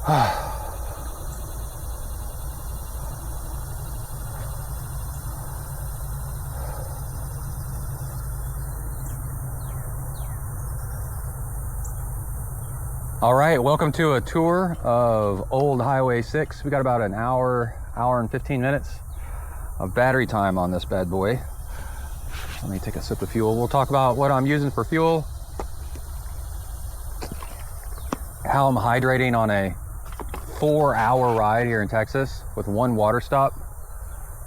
All right, welcome to a tour of Old Highway 6. We got about an hour and 15 minutes of battery time on this bad boy. Let me take a sip of fuel. We'll talk about what I'm using for fuel, how I'm hydrating on a 4-hour ride here in Texas with one water stop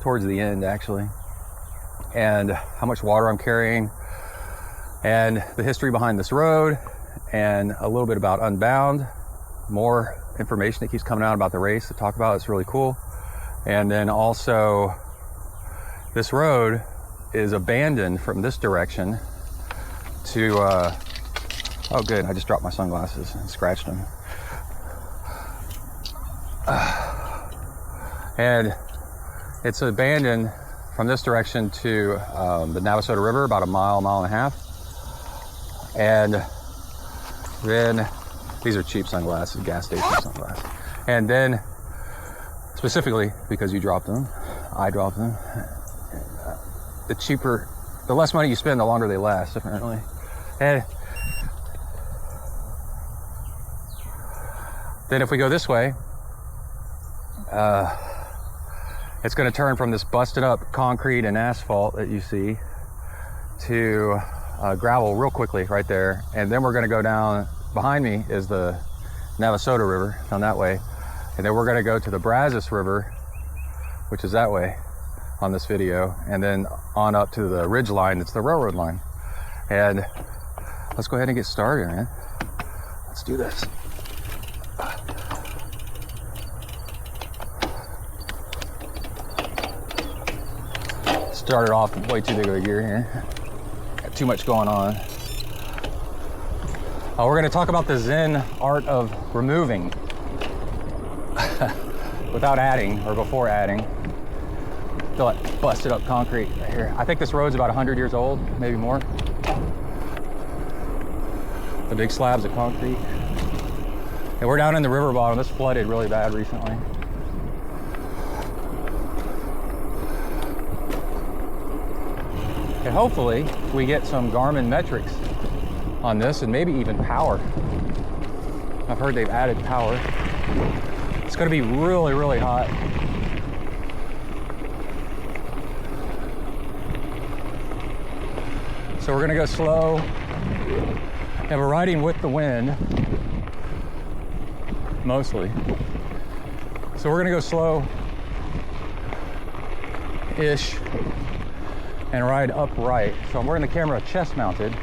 towards the end actually, and how much water I'm carrying, and the history behind this road, and a little bit about Unbound, more information that keeps coming out about the race to talk about. It's really cool. And then also this road is abandoned from this direction to oh good, I just dropped my sunglasses and scratched them. And it's abandoned from this direction to the Navasota River, about a mile and a half. And then these are cheap sunglasses, gas station sunglasses. And then specifically because you dropped them, I dropped them, the less money you spend, the longer they last, apparently. And then if we go this way, it's going to turn from this busted up concrete and asphalt that you see to gravel real quickly right there. And then we're going to go down, behind me is the Navasota River down that way. And then we're going to go to the Brazos River, which is that way on this video, and then on up to the ridge line that's the railroad line. And let's go ahead and get started, man. Let's do this. Started off way too big of a gear here. Got too much going on. We're going to talk about the Zen art of removing without adding, or before adding. Feel like busted up concrete right here. I think this road's about 100 years old, maybe more. The big slabs of concrete. And we're down in the river bottom. This flooded really bad recently. And hopefully we get some Garmin metrics on this, and maybe even power. I've heard they've added power. It's going to be really, really hot. So we're going to go slow, and we're riding with the wind mostly. So we're going to go slow-ish and ride upright. So I'm wearing the camera chest mounted.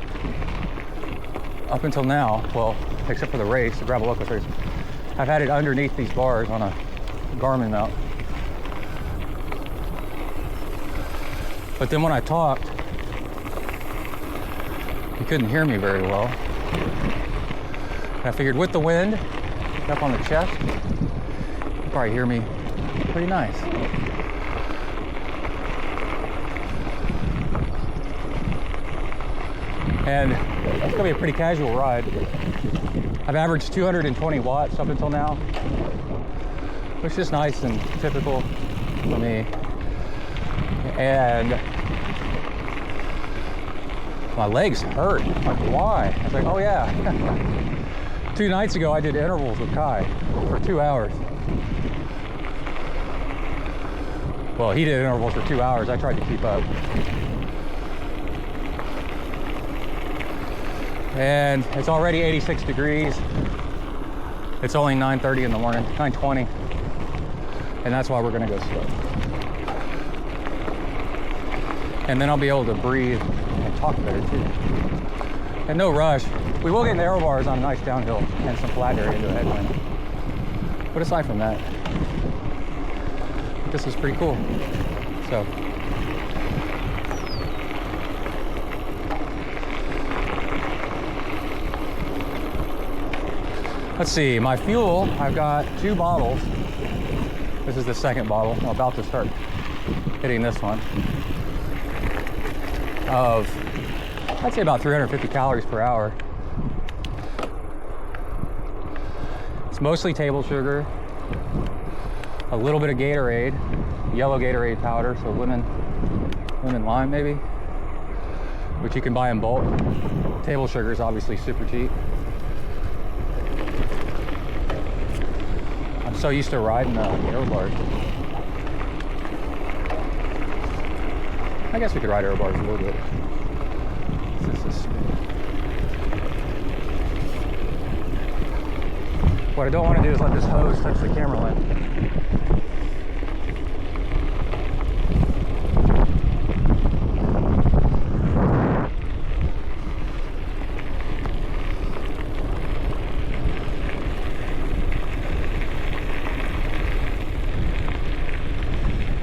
Up until now, well, except for the race, the gravel locust race, I've had it underneath these bars on a Garmin mount. But then when I talked, you couldn't hear me very well. I figured with the wind up on the chest, you could probably hear me pretty nice. And it's gonna be a pretty casual ride. I've averaged 220 watts up until now, which is nice and typical for me. And my legs hurt. Like, why? I was like, oh yeah. 2 nights ago, I did intervals with Kai for 2 hours. Well, he did intervals for 2 hours. I tried to keep up. And it's already 86 degrees. It's only 9:30 in the morning, 9:20. And that's why we're gonna go slow. And then I'll be able to breathe and talk better too. And no rush. We will get narrow bars on a nice downhill and some flat area into a headwind. But aside from that, this is pretty cool. So. Let's see, my fuel, I've got 2 bottles. This is the second bottle. I'm about to start hitting this one. Of, I'd say about 350 calories per hour. It's mostly table sugar, a little bit of Gatorade, yellow Gatorade powder, so lemon lime maybe, which you can buy in bulk. Table sugar is obviously super cheap. I'm so used to riding aero bars. I guess we could ride aero bars a little bit. What I don't want to do is let this hose touch the camera lens.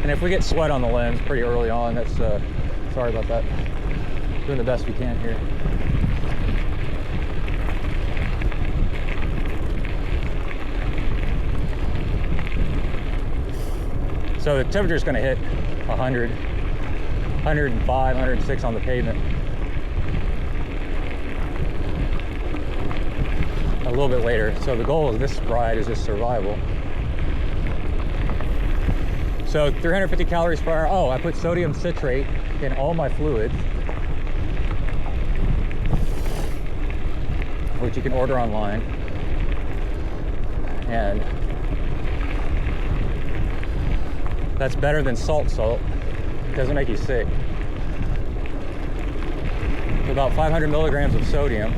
And if we get sweat on the lens pretty early on, that's sorry about that. Doing the best we can here. So the temperature is going to hit 100, 105, 106 on the pavement. A little bit later. So the goal of this ride is just survival. So 350 calories per hour. Oh, I put sodium citrate in all my fluids, which you can order online. And that's better than salt. It doesn't make you sick. So about 500 milligrams of sodium.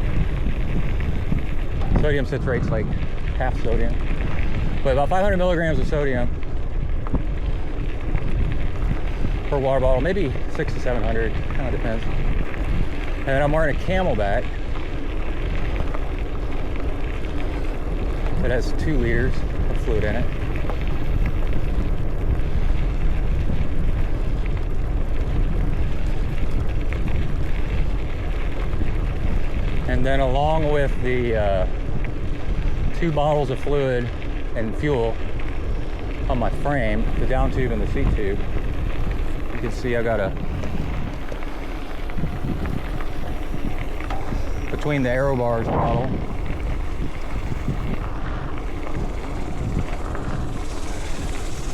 Sodium citrate's like half sodium. But about 500 milligrams of sodium per water bottle, maybe 600 to 700, kind of depends. And then I'm wearing a Camelback that has 2 liters of fluid in it. And then along with the 2 bottles of fluid and fuel on my frame, the down tube and the seat tube, you can see I got between the aero bars bottle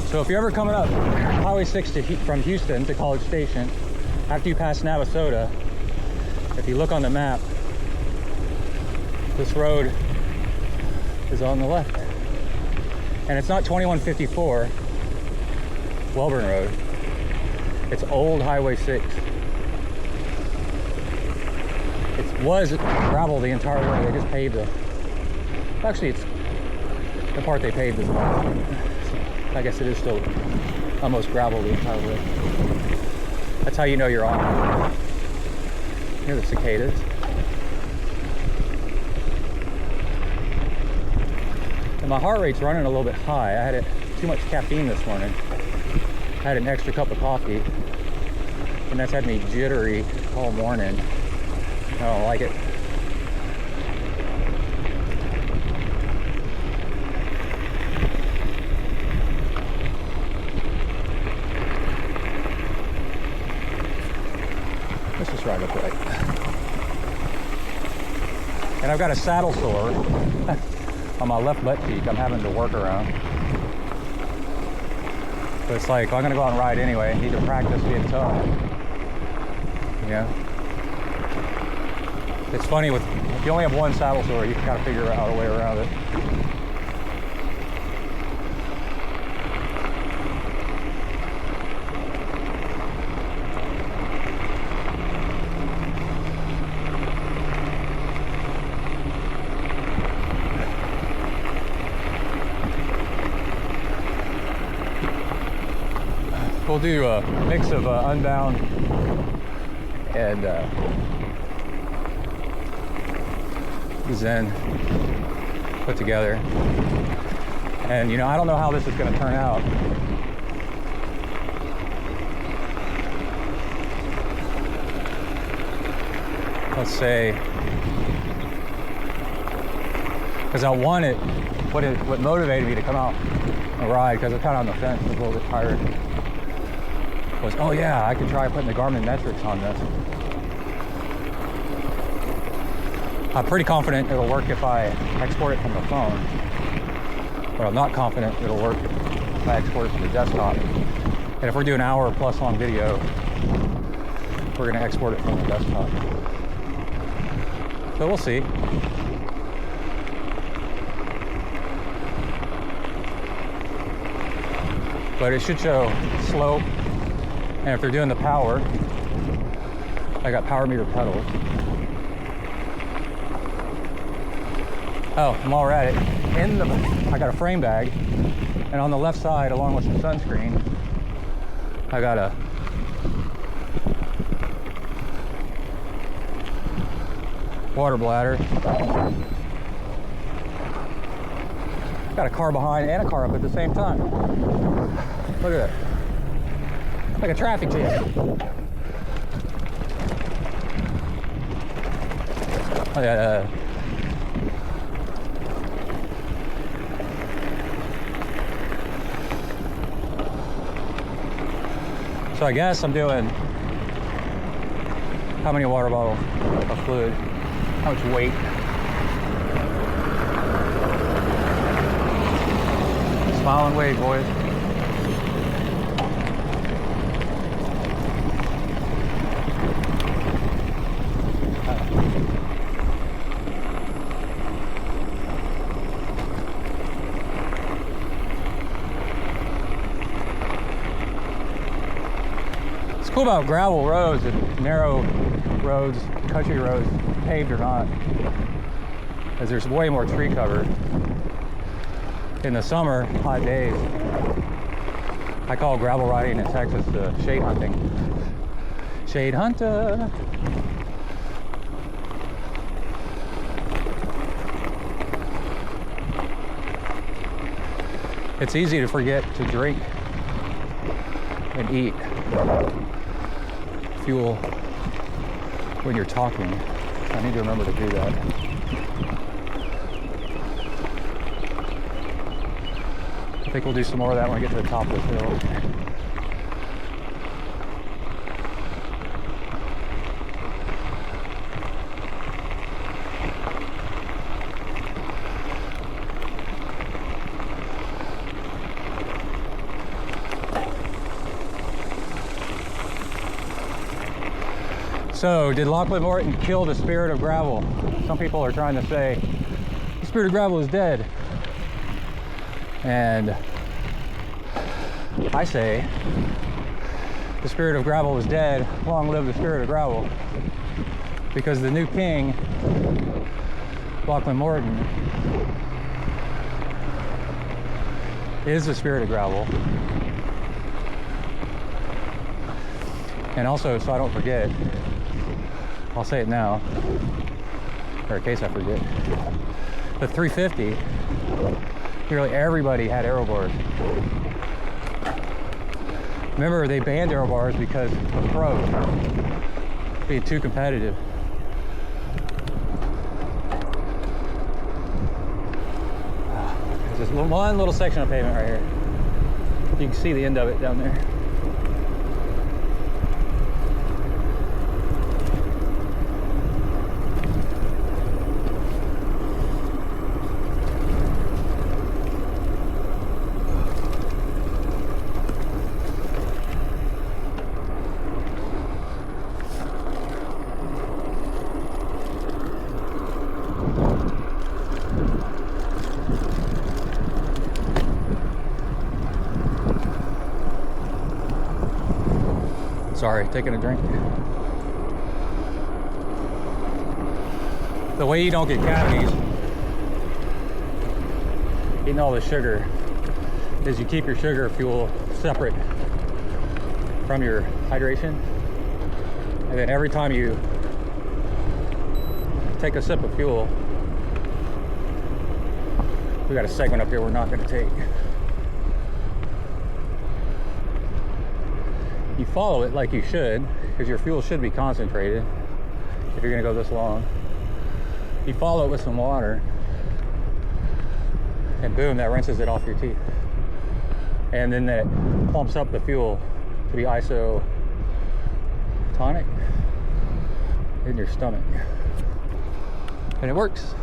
so if you're ever coming up Highway 6 from Houston to College Station, after you pass Navasota, if you look on the map, this road is on the left, and it's not 2154 Welborn Road. It's old Highway 6. It was gravel the entire way. They just paved it. Actually, it's the part they paved is not. I guess it is still almost gravel the entire way. That's how you know you're on. Hear the cicadas. And my heart rate's running a little bit high. I had too much caffeine this morning. I had an extra cup of coffee, and that's had me jittery all morning. I don't like it. Let's just ride upright. And I've got a saddle sore on my left butt cheek. I'm having to work around. But it's like, I'm gonna go out and ride anyway. I need to practice being tough. You know? It's funny, if you only have one saddle sore, you can kind of figure out a way around it. We'll do a mix of Unbound and Zen put together. And you know, I don't know how this is going to turn out. Let's say, because I wanted, what motivated me to come out and ride, because I'm kind of on the fence, I was a little bit tired, was, oh yeah, I could try putting the Garmin metrics on this. I'm pretty confident it'll work if I export it from the phone. but I'm not confident it'll work if I export it to the desktop. And if we're doing an hour plus long video, we're gonna export it from the desktop. So we'll see. But it should show slope, and if they're doing the power, I got power meter pedals. Oh, while we're at it, I got a frame bag, and on the left side, along with some sunscreen, I got a water bladder. Got a car behind and a car up at the same time. Look at that. Like a traffic jam. Oh, yeah, so I guess I'm doing how many water bottles of fluid, how much weight. Smile and wave, boys. It's cool about gravel roads and narrow roads, country roads, paved or not, is there's way more tree cover. In the summer, hot days, I call gravel riding in Texas shade hunting. Shade hunter. It's easy to forget to drink and eat fuel when you're talking. I need to remember to do that. I think we'll do some more of that when I get to the top of this hill. So, did Lachlan Morton kill the spirit of gravel? Some people are trying to say the spirit of gravel is dead. And I say the spirit of gravel is dead. Long live the spirit of gravel. Because the new king, Lachlan Morton, is the spirit of gravel. And also, so I don't forget, I'll say it now, or in case I forget, the 350, nearly everybody had aero bars. Remember, they banned aero bars because of pros being too competitive. There's just one little section of pavement right here. You can see the end of it down there. Sorry, taking a drink. The way you don't get cavities eating all the sugar is you keep your sugar fuel separate from your hydration, and then every time you take a sip of fuel, we got a segment up here we're not going to take. You follow it like you should, because your fuel should be concentrated if you're going to go this long. You follow it with some water, and boom, that rinses it off your teeth. And then that pumps up the fuel to be isotonic in your stomach. And it works.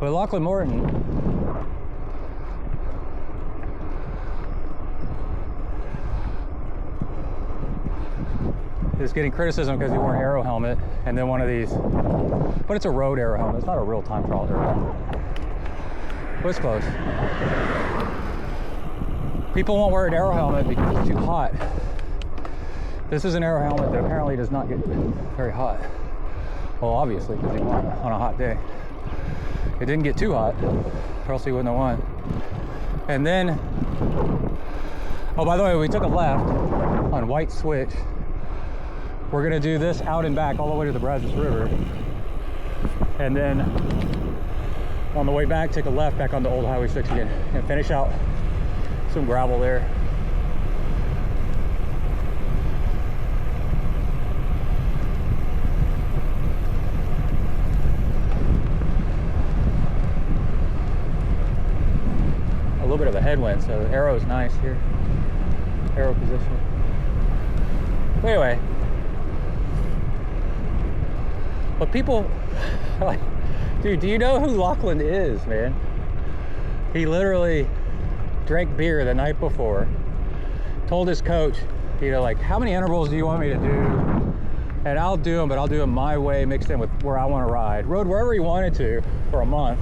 But Lachlan Morton is getting criticism because he wore an aero helmet and then one of these, but it's a road aero helmet. It's not a real time trial aero helmet, but it's close. People won't wear an aero helmet because it's too hot. This is an aero helmet that apparently does not get very hot. Well, obviously, because he won on a hot day. It didn't get too hot, or else he wouldn't have won. And then, oh, by the way, we took a left on White Switch. We're gonna do this out and back all the way to the Brazos River. And then on the way back, take a left back onto Old Highway 6 again and finish out some gravel there. A little bit of a headwind, so the arrow's nice here. Arrow position. But anyway, but people, like, dude, do you know who Lachlan is, man? He literally drank beer the night before, told his coach, you know, like, how many intervals do you want me to do? And I'll do them, but I'll do them my way, mixed in with where I want to ride. Rode wherever he wanted to for a month.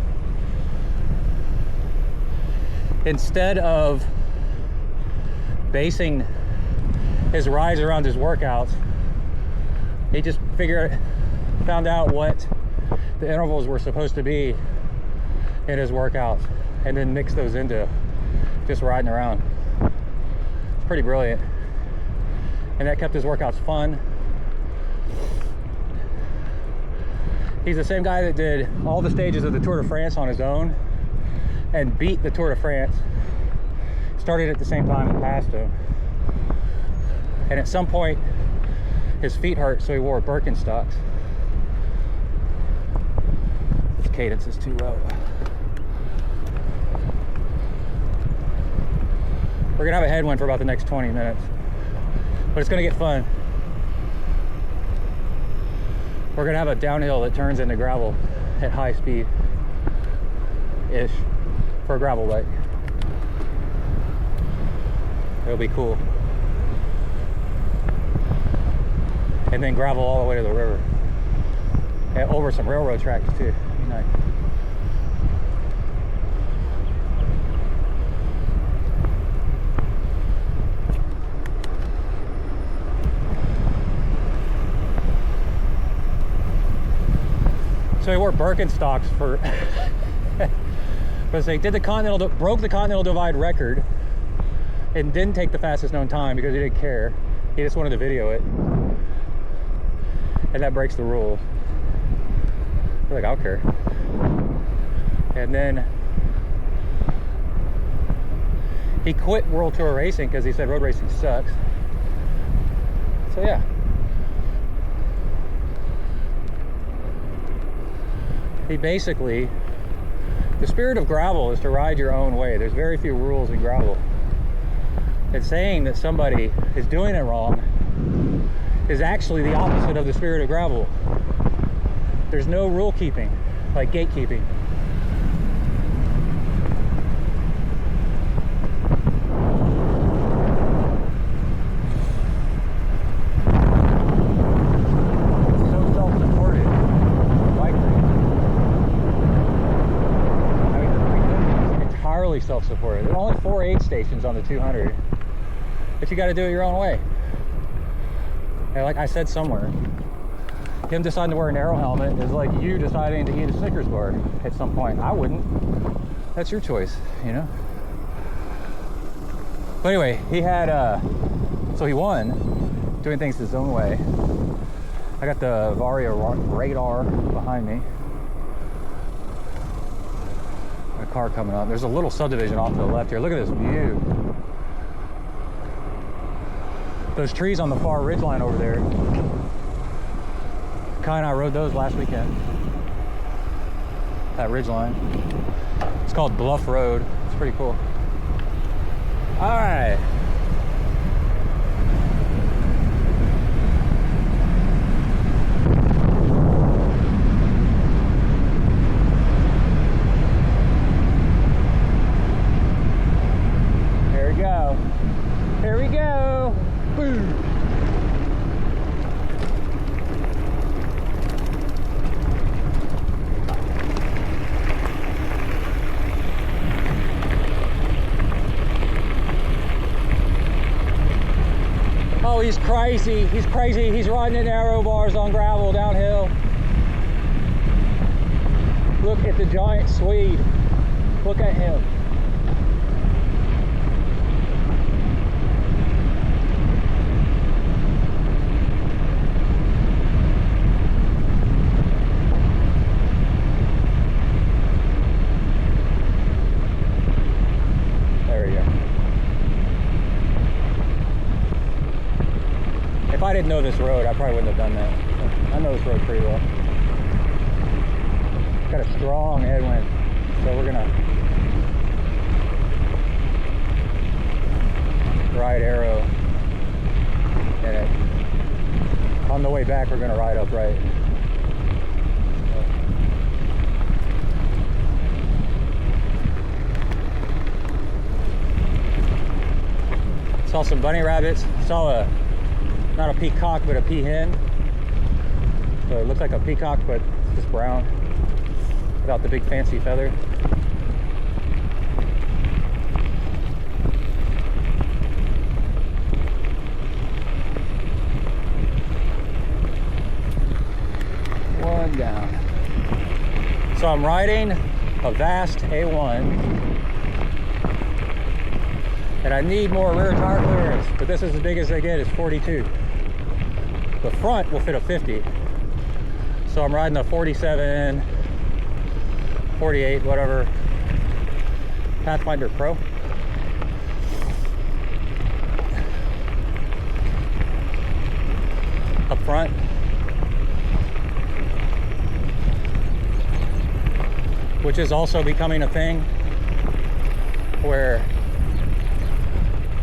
Instead of basing his rides around his workouts, he just found out what the intervals were supposed to be in his workouts and then mixed those into just riding around. It's pretty brilliant. And that kept his workouts fun. He's the same guy that did all the stages of the Tour de France on his own and beat the Tour de France. Started at the same time and passed him. And at some point, his feet hurt, so he wore Birkenstocks. His cadence is too low. We're gonna have a headwind for about the next 20 minutes, but it's gonna get fun. We're gonna have a downhill that turns into gravel at high speed-ish for a gravel bike. It'll be cool. And then gravel all the way to the river. And over some railroad tracks too. It'll be nice. So he wore Birkenstocks for but they did broke the Continental Divide record and didn't take the fastest known time because he didn't care. He just wanted to video it. And that breaks the rule. You're like, I don't care. And then he quit World Tour racing because he said road racing sucks. So yeah. He basically, the spirit of gravel is to ride your own way. There's very few rules in gravel. And saying that somebody is doing it wrong is actually the opposite of the spirit of gravel. There's no rule keeping, like gatekeeping. It's so self-supported. Bike racing. I mean, the 350 is entirely self-supported. There are only 4 aid stations on the 200. But you got to do it your own way. And like I said somewhere, him deciding to wear an aero helmet is like you deciding to eat a Snickers bar at some point. I wouldn't. That's your choice, you know? But anyway, he had, so he won, doing things his own way. I got the Vario radar behind me. A car coming up. There's a little subdivision off to the left here. Look at this view. Those trees on the far ridgeline over there. Kai and I rode those last weekend. That ridgeline. It's called Bluff Road. It's pretty cool. All right. go. Here we go. Boom. Oh, he's crazy. He's crazy. He's riding in aero bars on gravel downhill. Look at the giant Swede. Look at him. There we go. If I didn't know this road, I probably wouldn't have done that. I know this road pretty well. Got a strong headwind, so we're gonna ride arrow in it. On the way back, we're gonna ride upright. Saw some bunny rabbits. Saw not a peacock, but a peahen. So it looked like a peacock, but it's just brown, without the big fancy feather. One down. So I'm riding a Vast A1, and I need more rear tire clearance, but this is as big as they get. It's 42. The front will fit a 50. So I'm riding a 47, 48, whatever, Pathfinder Pro. Up front. Which is also becoming a thing where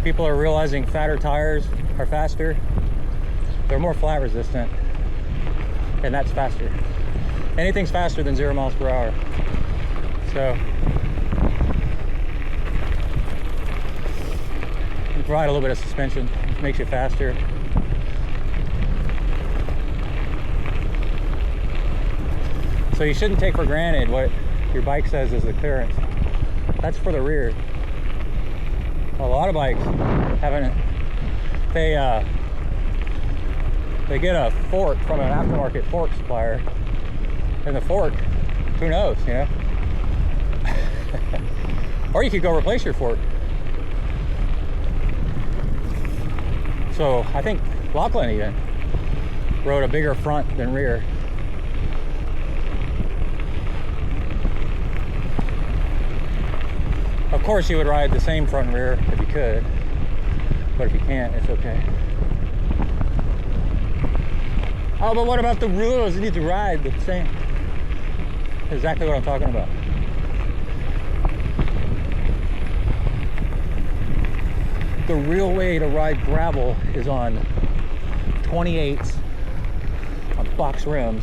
people are realizing fatter tires are faster. They're more flat resistant, and that's faster. Anything's faster than 0 miles per hour. So you provide a little bit of suspension, which makes you faster. So you shouldn't take for granted what your bike says is the clearance. That's for the rear. A lot of bikes haven't. They get a fork from an aftermarket fork supplier, and the fork, who knows, you know? Or you could go replace your fork. So I think Lachlan even rode a bigger front than rear. Of course you would ride the same front and rear if you could, but if you can't, it's okay. Oh, but what about the rules? You need to ride the same. Exactly what I'm talking about. The real way to ride gravel is on 28s on box rims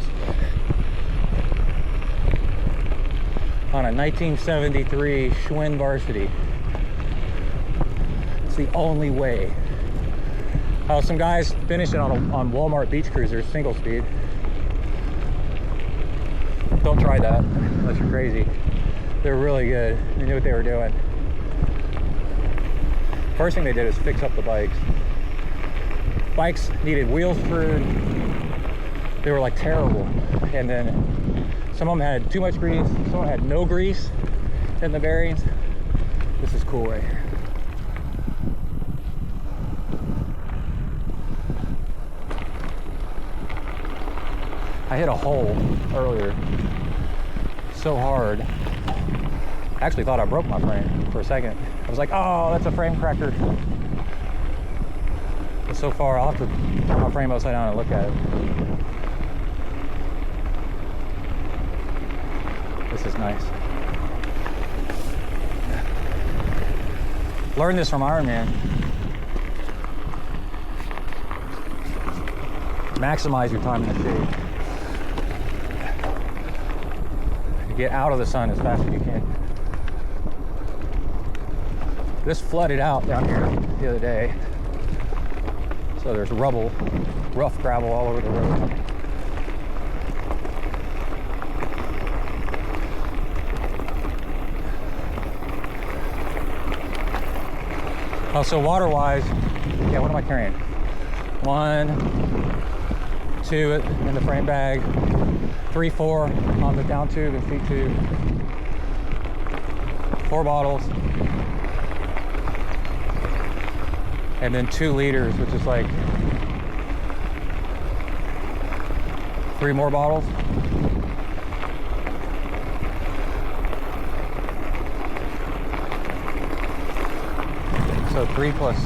on a 1973 Schwinn Varsity. It's the only way. Some guys finished it on Walmart beach cruisers, single speed. Don't try that unless you're crazy. They're really good. They knew what they were doing. First thing they did is fix up the bikes. Bikes needed wheels screwed. They were like terrible. And then some of them had too much grease. Some of them had no grease in the bearings. This is cool right here. I hit a hole earlier so hard. I actually thought I broke my frame for a second. I was like, oh, that's a frame cracker. But so far, I'll have to turn my frame upside down and look at it. This is nice. Learned this from Ironman. Maximize your time in the shade. Get out of the sun as fast as you can. This flooded out down here the other day. So there's rubble, rough gravel all over the road. Oh, so water-wise, yeah, what am I carrying? 1, 2 in the frame bag, 3, 4 on the down tube and feed tube, 4 bottles, and then 2 liters, which is like 3 more bottles. So 3 plus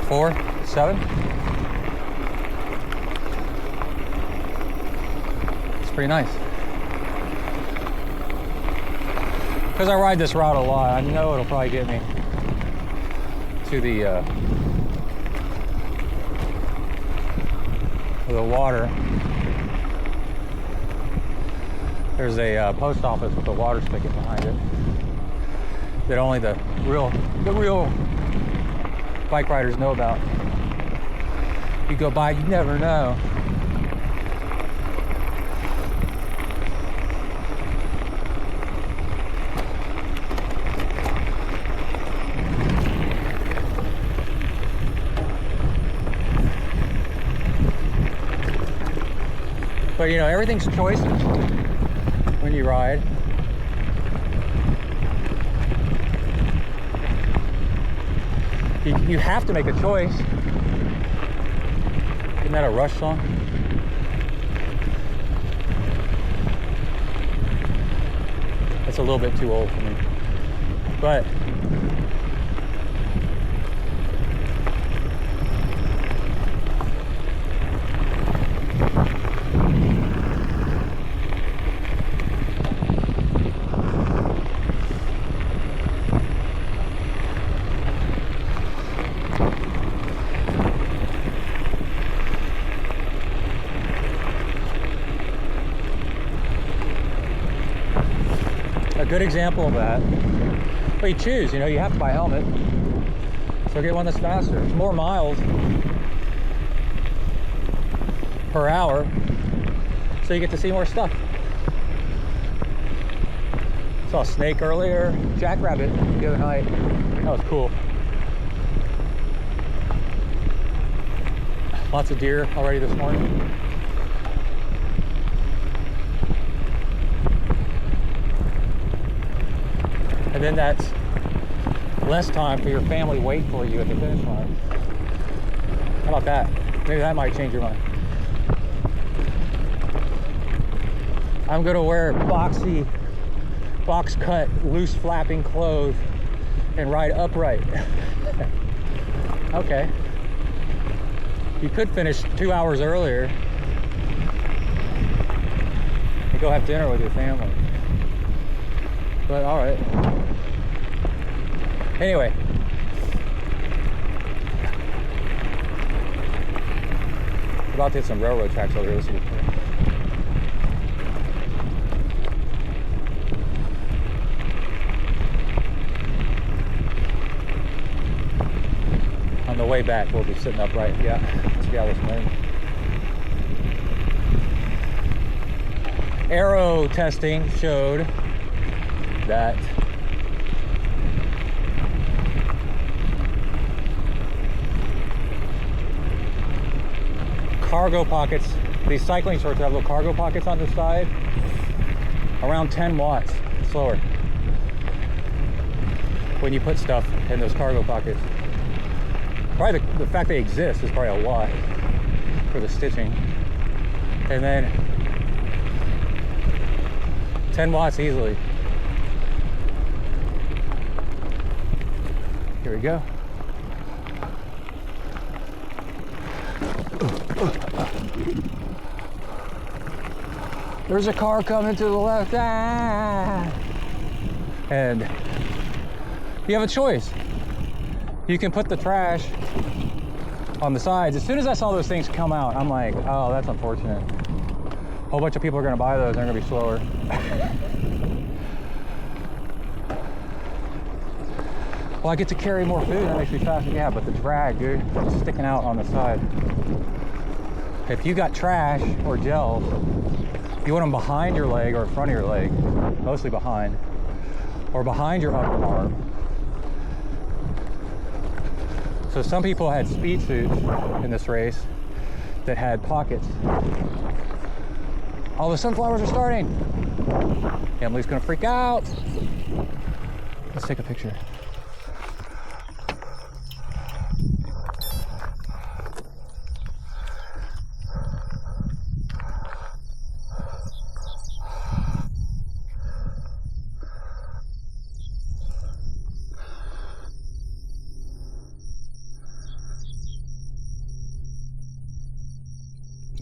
4, 7. It's pretty nice. Because I ride this route a lot, I know it'll probably get me to the water. There's a post office with a water spigot behind it that only the real bike riders know about. You go by, you never know. But you know, everything's choices when you ride. You have to make a choice. Isn't that a Rush song? That's a little bit too old for me. But a good example of that. Well, you choose, you know, you have to buy a helmet. So get one that's faster. It's more miles per hour, so you get to see more stuff. Saw a snake earlier, jackrabbit the other night. That was cool. Lots of deer already this morning. And then that's less time for your family wait for you at the finish line. How about that? Maybe that might change your mind. I'm gonna wear boxy, box cut, loose flapping clothes and ride upright. Okay. You could finish 2 hours earlier and go have dinner with your family. But all right. Anyway, about to hit some railroad tracks over here. This will be cool. On the way back, we'll be sitting upright. Yeah, it's Galveston Seawall. Aero testing showed that cargo pockets, these cycling shorts have little cargo pockets on the side, around 10 watts slower when you put stuff in those cargo pockets. Probably the fact they exist is probably a lot for the stitching. And then 10 watts easily. Here we go. There's a car coming to the left. Ah! And you have a choice. You can put the trash on the sides. As soon as I saw those things come out, I'm like, oh, that's unfortunate. A whole bunch of people are gonna buy those, they're gonna be slower. Well, I get to carry more food, that makes me faster. Yeah, but the drag, dude, it's sticking out on the side. If you got trash or gels, you want them behind your leg or in front of your leg, mostly behind, or behind your upper arm. So some people had speed suits in this race that had pockets. All the sunflowers are starting. Emily's gonna freak out. Let's take a picture.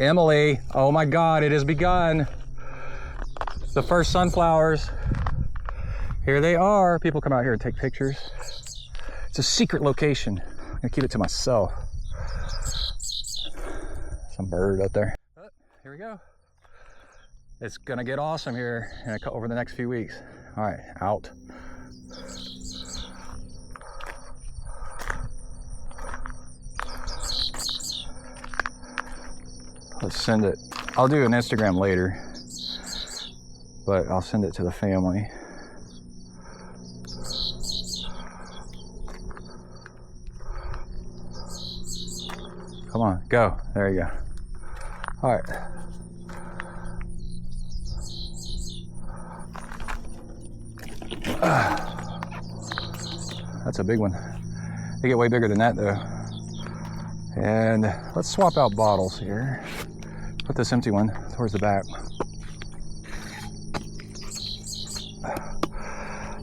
Emily, oh my God, it has begun. The first sunflowers. Here they are. People come out here and take pictures. It's a secret location. I'm gonna keep it to myself. Some bird out there. Oh, here we go. It's gonna get awesome here over the next few weeks. All right, out. Let's send it. I'll do an Instagram later, but I'll send it to the family. Come on, go. There you go. All right. That's a big one. They get way bigger than that though. And let's swap out bottles here. Put this empty one towards the back.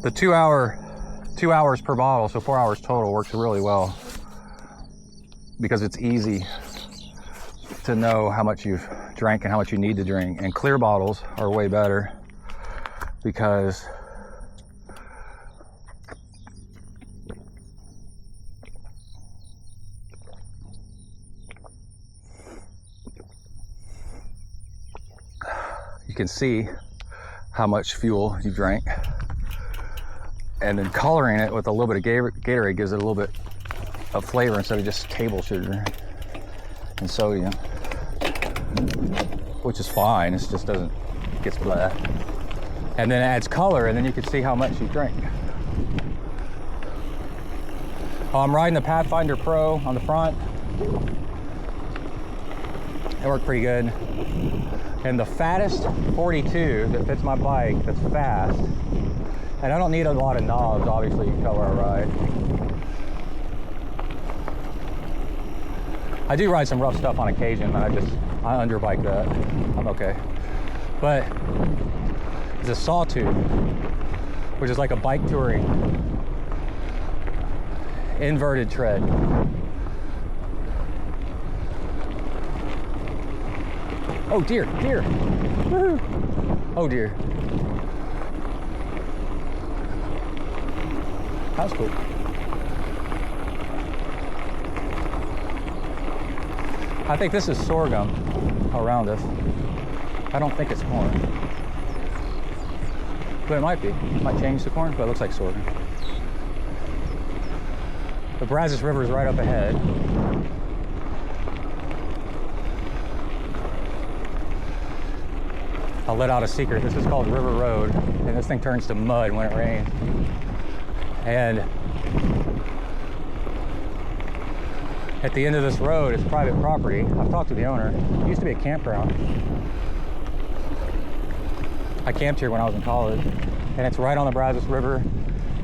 The 2 hours per bottle, so 4 hours total, works really well because it's easy to know how much you've drank and how much you need to drink. And clear bottles are way better because you can see how much fuel you drank, and then coloring it with a little bit of Gatorade gives it a little bit of flavor instead of just table sugar and sodium, which is fine. It just doesn't, it gets blah. And then it adds color, and then you can see how much you drank. I'm riding the Pathfinder Pro on the front. It worked pretty good. And the fattest 42 that fits my bike, that's fast, and I don't need a lot of knobs, obviously, you can tell where I ride. I do ride some rough stuff on occasion, and I underbike that. I'm okay. But it's a sawtooth, which is like a bike touring inverted tread. Oh dear, deer. Woo-hoo. Oh dear. That's cool. I think this is sorghum around us. I don't think it's corn. But it might be. It might change to corn, but it looks like sorghum. The Brazos River is right up ahead. I'll let out a secret. This is called River Road, and this thing turns to mud when it rains. And at the end of this road is private property. I've talked to the owner. It used to be a campground. I camped here when I was in college, and it's right on the Brazos River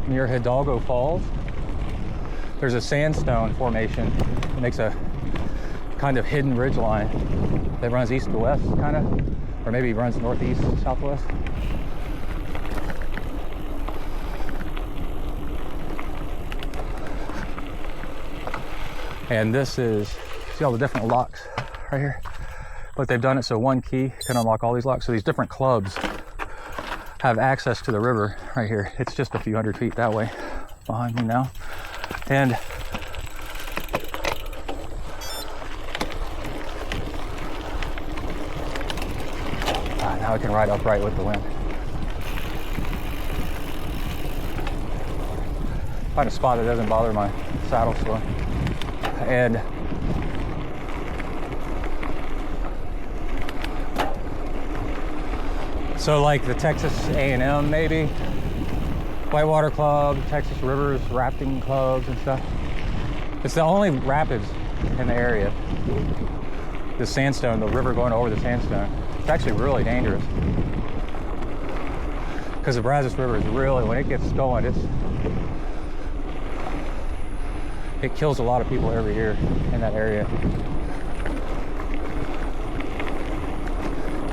near Hidalgo Falls. There's a sandstone formation. It makes a kind of hidden ridge line that runs east to west, kind of. Or maybe runs northeast, southwest. And this is, see all the different locks right here? But they've done it so one key can unlock all these locks. So these different clubs have access to the river right here. It's just a few hundred feet that way behind me now. And now I can ride upright with the wind. Find a spot that doesn't bother my saddle so. And so like the Texas A&M maybe, Whitewater Club, Texas Rivers rafting clubs and stuff. It's the only rapids in the area. The sandstone, the river going over the sandstone. It's actually really dangerous. Because the Brazos River is really, when it gets going, it kills a lot of people every year in that area.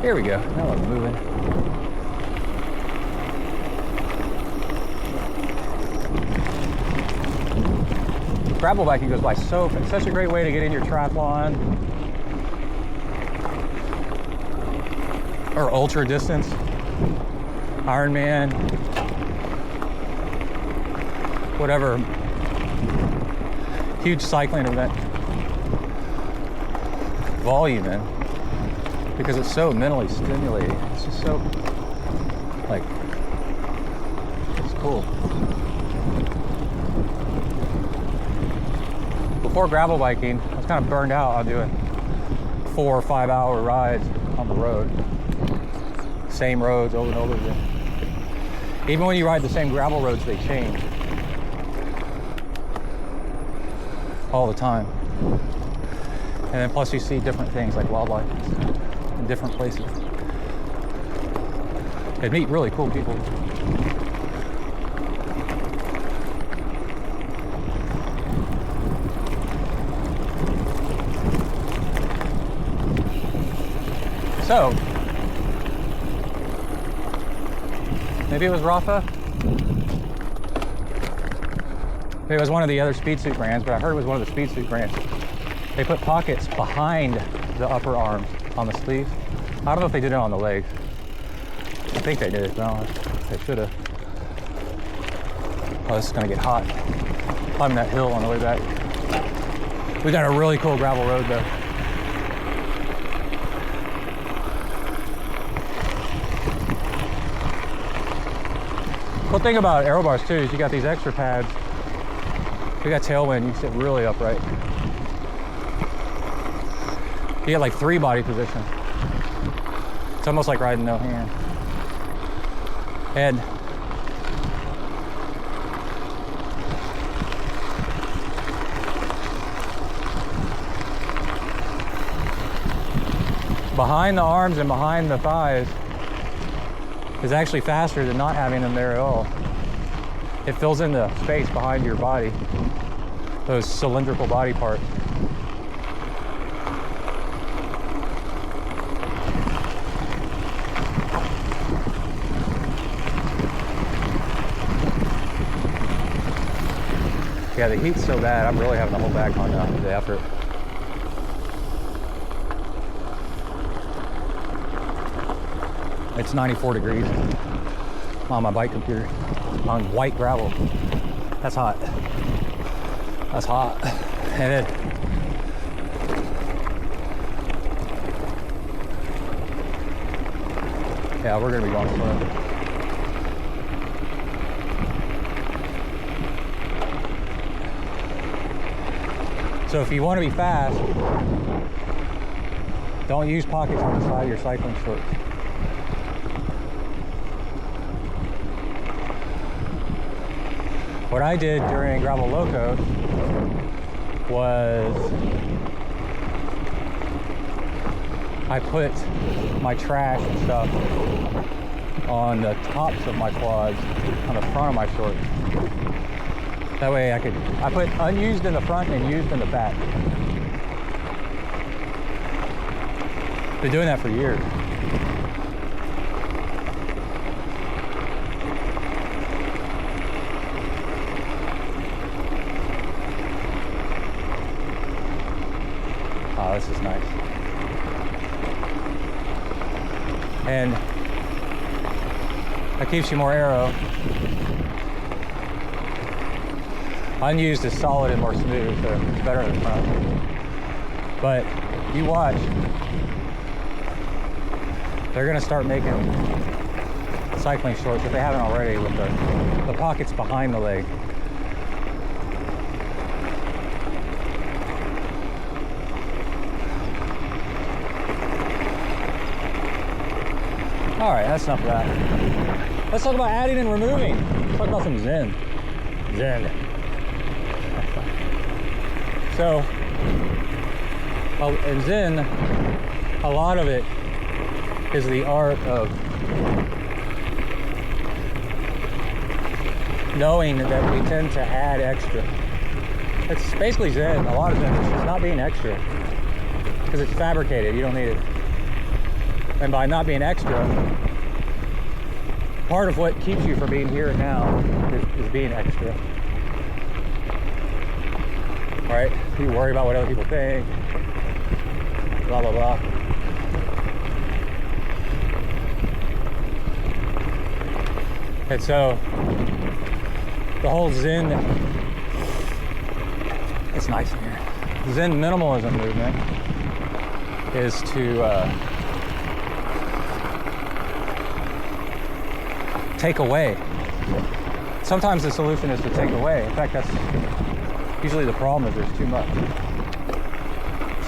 Here we go. Now I'm moving. Gravel biking goes by so fast. It's such a great way to get in your triathlon or ultra distance, Ironman, whatever huge cycling event volume in, because it's so mentally stimulating. It's just so, like, it's cool. Before gravel biking, I was kind of burned out on doing 4 or 5 hour rides on the road. Same roads over and over again. Even when you ride the same gravel roads, they change all the time. And then plus you see different things like wildlife in different places. And meet really cool people. So, maybe it was Rafa. Maybe it was one of the other speed suit brands, but I heard it was one of the speed suit brands. They put pockets behind the upper arms on the sleeves. I don't know if they did it on the legs. I think they did. No, they should have. Oh, this is gonna get hot. Climbing that hill on the way back. We got a really cool gravel road though. Cool thing about aero bars too is you got these extra pads. You got tailwind, you sit really upright. You get like 3 body positions. It's almost like riding no hand. And behind the arms and behind the thighs is actually faster than not having them there at all. It fills in the space behind your body, those cylindrical body parts. Yeah, the heat's so bad, I'm really having to hold back on the effort. It's 94 degrees on my bike computer on white gravel. That's hot. That's hot. And then yeah, we're gonna be going slow. So if you want to be fast, don't use pockets on the side of your cycling shorts. What I did during Gravel Loco was I put my trash and stuff on the tops of my quads, on the front of my shorts. That way I put unused in the front and used in the back. Been doing that for years. Oh, this is nice. And that keeps you more aero. Unused is solid and more smooth, so it's better in the front. But you watch, they're gonna start making cycling shorts, if they haven't already, with the pockets behind the leg. All right, that's enough of that. Let's talk about adding and removing. Let's talk about some Zen. Zen. So, in Zen, a lot of it is the art of knowing that we tend to add extra. It's basically Zen. A lot of Zen is just not being extra because it's fabricated. You don't need it. And by not being extra, part of what keeps you from being here and now is being extra. Right? You worry about what other people think, blah, blah, blah. And so, the whole Zen, it's nice in here. Zen minimalism movement is to take away. Sometimes the solution is to take away. In fact, that's usually the problem, is there's too much.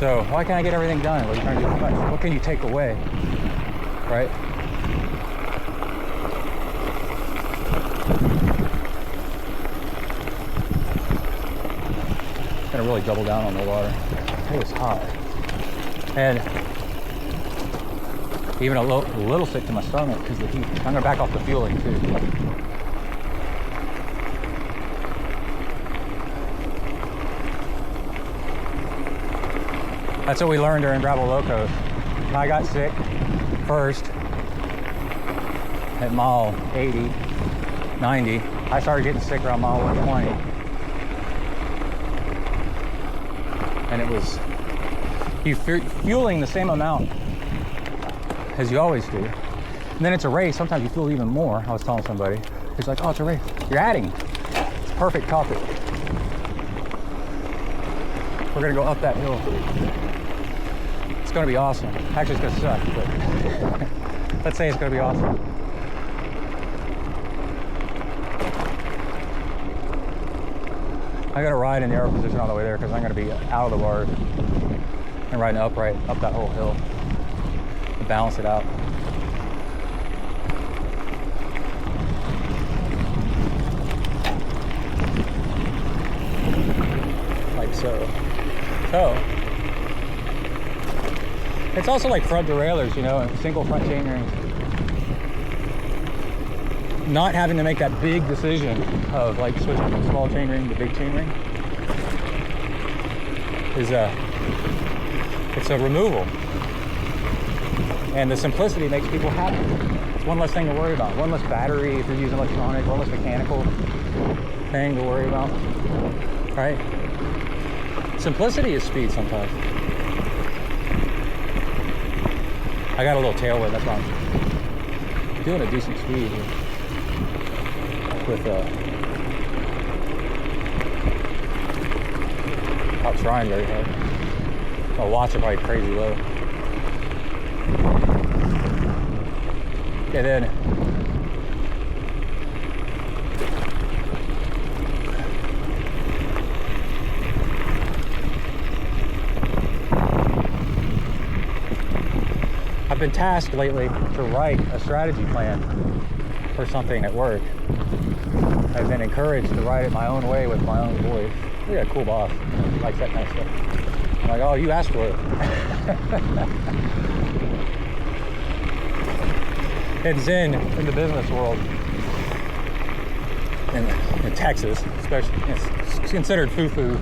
So why can't I get everything done? Well, you're trying to do too much. What can you take away, right? Gonna really double down on the water. It was hot. And even a little sick to my stomach because of the heat. I'm gonna back off the fueling too. That's what we learned during Gravel Locos. I got sick first at mile 80, 90. I started getting sick around mile 120. And it was you fueling the same amount as you always do. And then it's a race. Sometimes you fuel even more. I was telling somebody. He's like, oh, it's a race. You're adding. It's a perfect topic. We're gonna go up that hill. It's gonna be awesome. Actually, it's gonna suck, but let's say it's gonna be awesome. I gotta ride in the aero position on the way there because I'm gonna be out of the bars and riding upright up that whole hill to balance it out. Like so. So, it's also like front derailleurs, you know, and single front chain rings. Not having to make that big decision of like switching from small chain ring to big chain ring is it's a removal. And the simplicity makes people happy. It's one less thing to worry about. One less battery if you're using electronic, one less mechanical thing to worry about, right? Simplicity is speed sometimes. I got a little tailwind, that's why I'm doing a decent speed here. With not trying very hard. My watch is probably crazy low. And then I've been tasked lately to write a strategy plan for something at work. I've been encouraged to write it my own way with my own voice. You're a cool boss. He likes that kind of stuff. I'm like, oh, you asked for it. It's in the business world, in Texas, especially, it's considered foo-foo.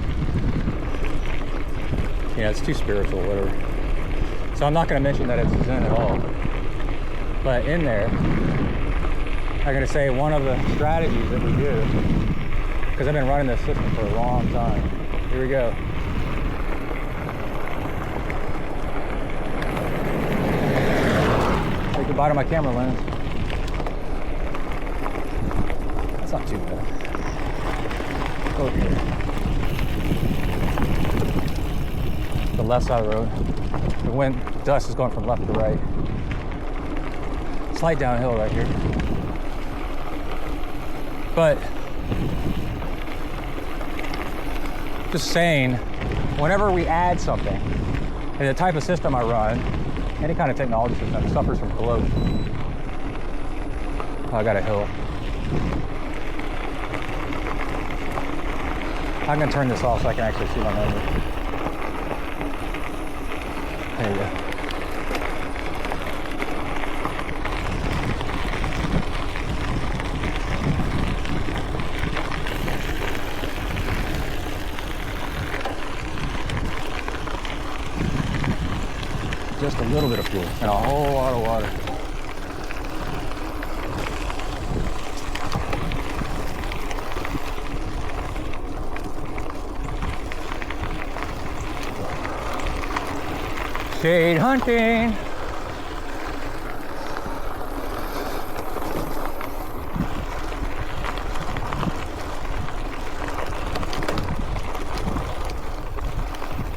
Yeah, it's too spiritual, whatever. So I'm not going to mention that it's Zen at all. But in there, I'm going to say one of the strategies that we do, because I've been running this system for a long time. Here we go. Say goodbye to my camera lens. That's not too bad. Go here. The left side of the road. The wind, dust is going from left to right. Slight downhill right here. But just saying, whenever we add something, and the type of system I run, any kind of technology system suffers from corrosion. Oh, I got a hill. I'm gonna turn this off so I can actually see my number. There you go. Just a little bit of fuel and a whole lot of water. Shade hunting.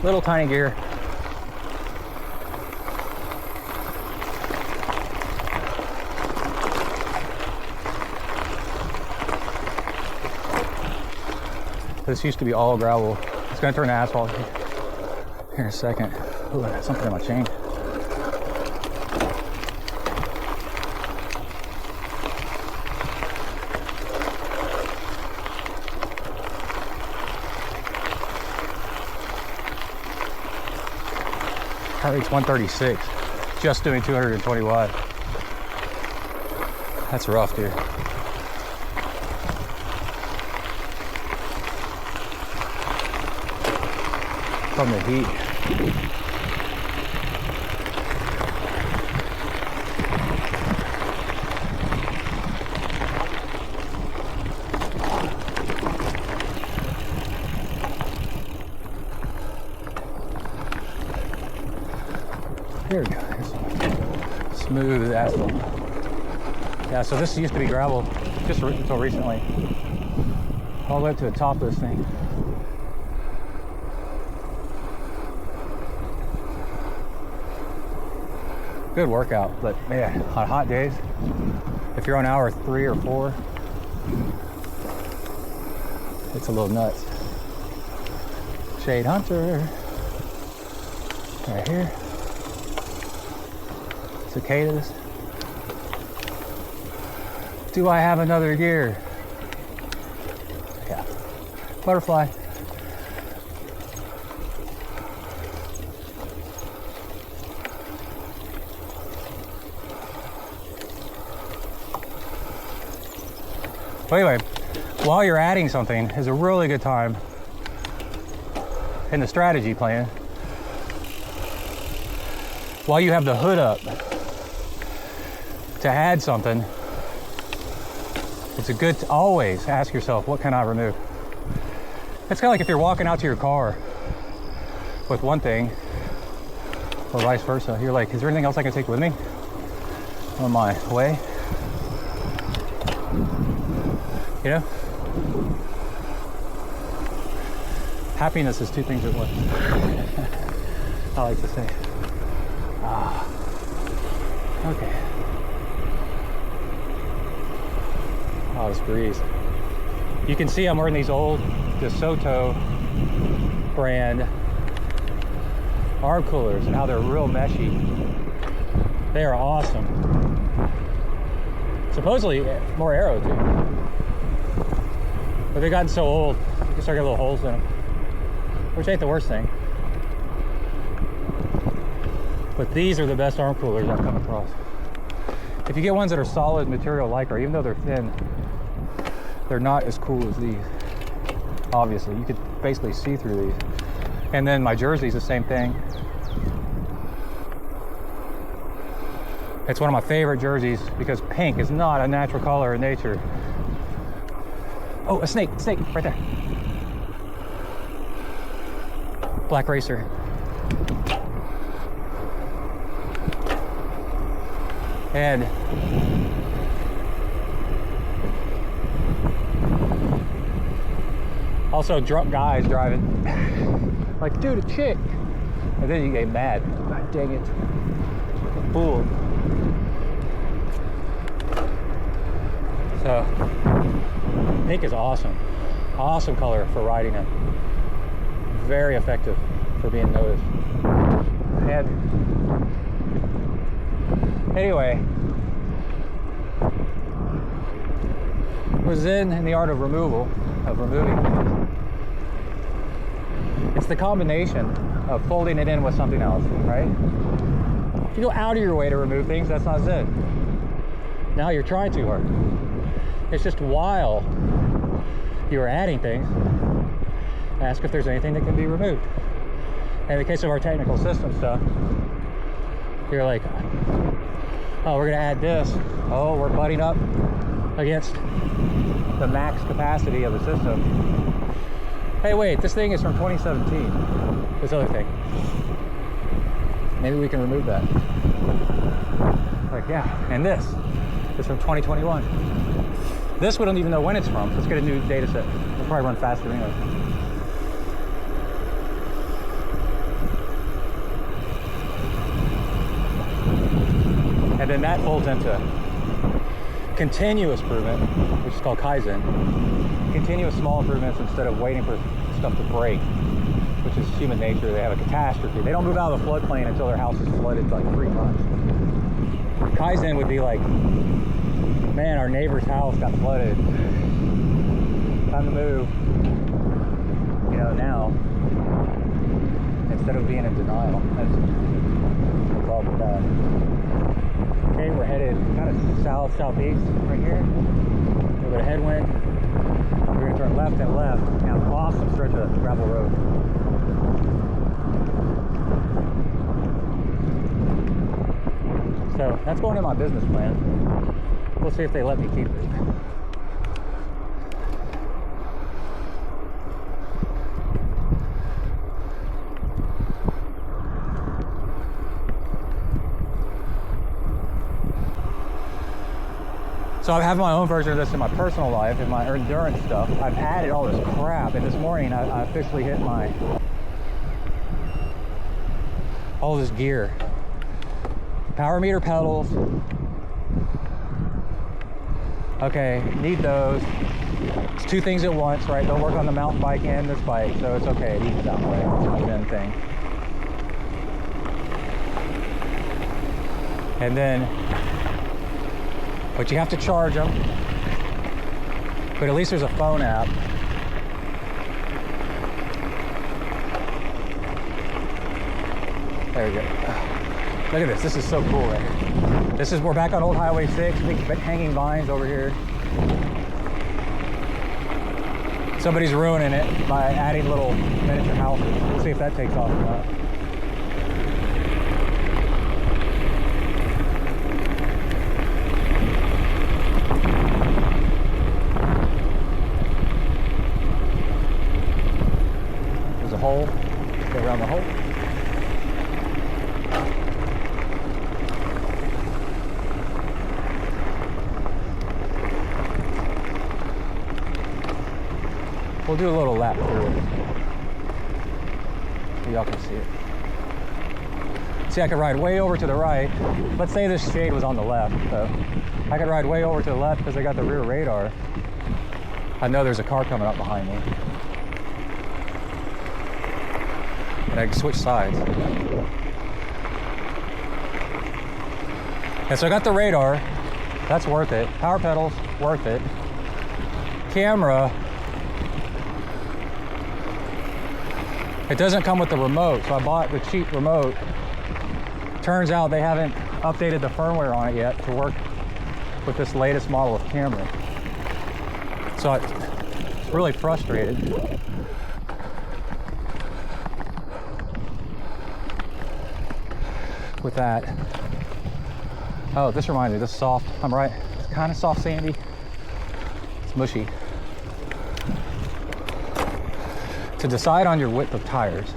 Little tiny gear. This used to be all gravel. It's gonna turn to asphalt here in a second. Ooh, I got something in my chain. Heart rate's 136. Just doing 220 wide. That's rough, dude. From the heat. Here we go. Smooth asphalt. Yeah, so this used to be gravel just until recently. All the way up to the top of this thing. Good workout, but man, on hot days, if you're on hour 3 or 4, it's a little nuts. Shade hunter, right here. Cicadas. Do I have another gear? Yeah, butterfly. Well, anyway, while you're adding something is a really good time in the strategy plan. While you have the hood up to add something, it's a good to always ask yourself, what can I remove? It's kind of like if you're walking out to your car with one thing, or vice versa. You're like, is there anything else I can take with me on my way? You know? Happiness is 2 things at once. I like to say. Okay. Oh, this breeze. You can see I'm wearing these old DeSoto brand arm coolers and how they're real meshy. They are awesome. Supposedly more aero too. But they've gotten so old, you start getting little holes in them. Which ain't the worst thing. But these are the best arm coolers I've come across. If you get ones that are solid material lycra, even though they're thin, they're not as cool as these. Obviously, you could basically see through these. And then my jersey's the same thing. It's one of my favorite jerseys because pink is not a natural color in nature. Oh, a snake, right there. Black racer. And also drunk guys driving. Like, dude, a chick. And then you get mad. God dang it. Fool. So, pink is awesome. Awesome color for riding in. Very effective for being noticed. And anyway, was in the art of removing things. It's the combination of folding it in with something else, right? If you go out of your way to remove things, that's not Zen. Now you're trying too hard. It's just while you're adding things, ask if there's anything that can be removed. In the case of our technical system stuff, you're like, oh, we're gonna add this. Oh, we're butting up against the max capacity of the system. Hey, wait, this thing is from 2017. This other thing. Maybe we can remove that. Like, yeah, and this is from 2021. This we don't even know when it's from. Let's get a new data set. It'll probably run faster anyway. And then that folds into continuous improvement, which is called Kaizen. Continuous small improvements instead of waiting for stuff to break, which is human nature. They have a catastrophe. They don't move out of the floodplain until their house is flooded for like 3 months. Kaizen would be like, man, our neighbor's house got flooded. Time to move. You know, now, instead of being in denial. That's no problem with that. Okay, we're headed kind of south-southeast right here. A little bit of headwind. We're going to turn left and left down an awesome stretch of gravel road. So that's going in my business plan. We'll see if they let me keep it. So I have my own version of this in my personal life, in my endurance stuff. I've added all this crap, and this morning I officially hit all this gear. Power meter pedals. Okay, need those. It's 2 things at once, right? They'll work on the mountain bike and this bike, so it's okay. It evens out, right? It's my Zen thing. And then, but you have to charge them. But at least there's a phone app. There we go. Look at this. This is so cool right here. We're back on Old Highway 6. Big hanging vines over here. Somebody's ruining it by adding little miniature houses. We'll see if that takes off or not. Hole, go around the hole. We'll do a little lap through it so y'all can see it. See, I could ride way over to the right. Let's say this shade was on the left, so I could ride way over to the left because I got the rear radar. I know there's a car coming up behind me. And I can switch sides. And so I got the radar, that's worth it. Power pedals, worth it. Camera, it doesn't come with the remote, so I bought the cheap remote. Turns out they haven't updated the firmware on it yet to work with this latest model of camera. So I'm really frustrated. With that. Oh, this reminds me, this is soft. I'm right. It's kind of soft sandy. It's mushy. To decide on your width of tires,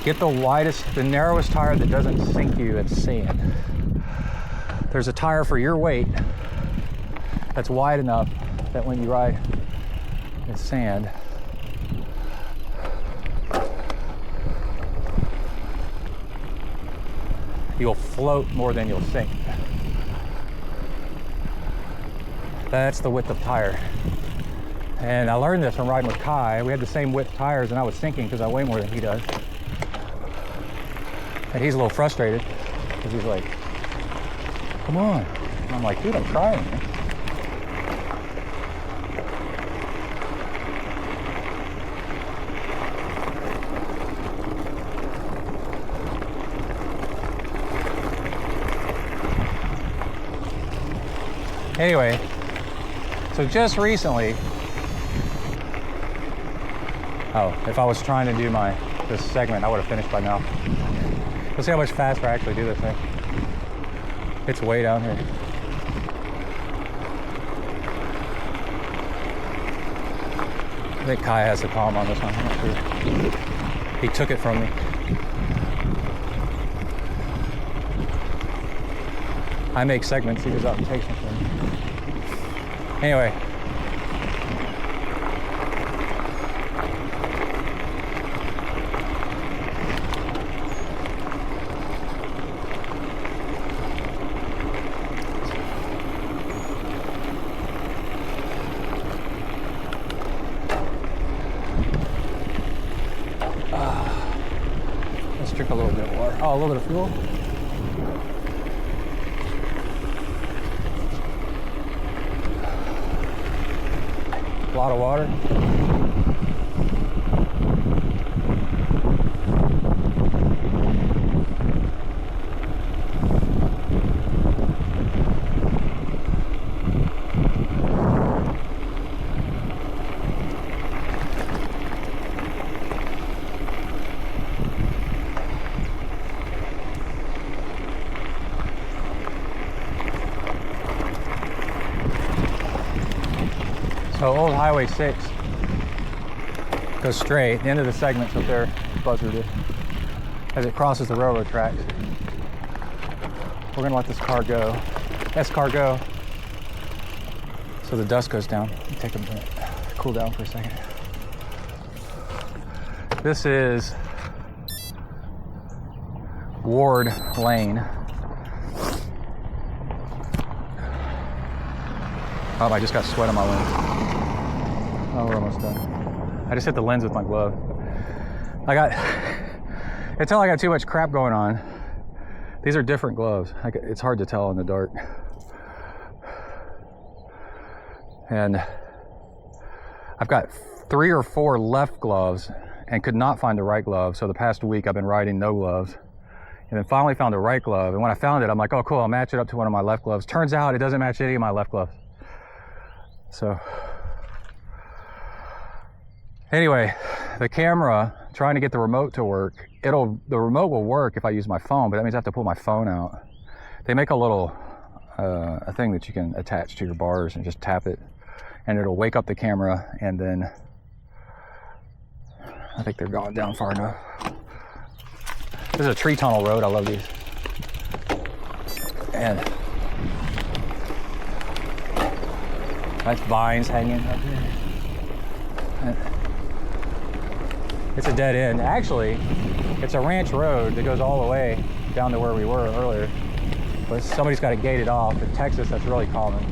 get the widest, the narrowest tire that doesn't sink you at sand. There's a tire for your weight that's wide enough that when you ride in sand, you'll float more than you'll sink. That's the width of tire. And I learned this from riding with Kai. We had the same width tires and I was sinking because I weigh more than he does. And he's a little frustrated because he's like, come on, And I'm like, dude, I'm trying, man. Anyway, so just recently, oh, if I was trying to do this segment, I would have finished by now. Let's see how much faster I actually do this thing. It's way down here. I think Kai has the calm on this one, I'm not sure. He took it from me. I make segments, he goes out and takes them from me. Anyway. Let's drink a little bit of water. Oh, a little bit of fuel. A lot of water. So Old Highway 6 goes straight. The end of the segment's up there, buzzard it, as it crosses the railroad tracks. We're gonna let this car go. This car go. So the dust goes down. Take a minute, cool down for a second. This is Ward Lane. Oh, I just got sweat on my lens. Oh, we're almost done. I just hit the lens with my glove. Until I got too much crap going on. These are different gloves. It's hard to tell in the dark. And I've got 3 or 4 left gloves and could not find the right glove. So the past week I've been riding no gloves. And then finally found the right glove. And when I found it, I'm like, oh cool, I'll match it up to one of my left gloves. Turns out it doesn't match any of my left gloves. So anyway, the camera, trying to get the remote to work, the remote will work if I use my phone, but that means I have to pull my phone out. They make a little a thing that you can attach to your bars and just tap it, and it'll wake up the camera, and then I think they're going down far enough. This is a tree tunnel road. I love these. And nice vines hanging up here. It's a dead end. Actually, it's a ranch road that goes all the way down to where we were earlier. But somebody's got it gated off. In Texas, that's really common.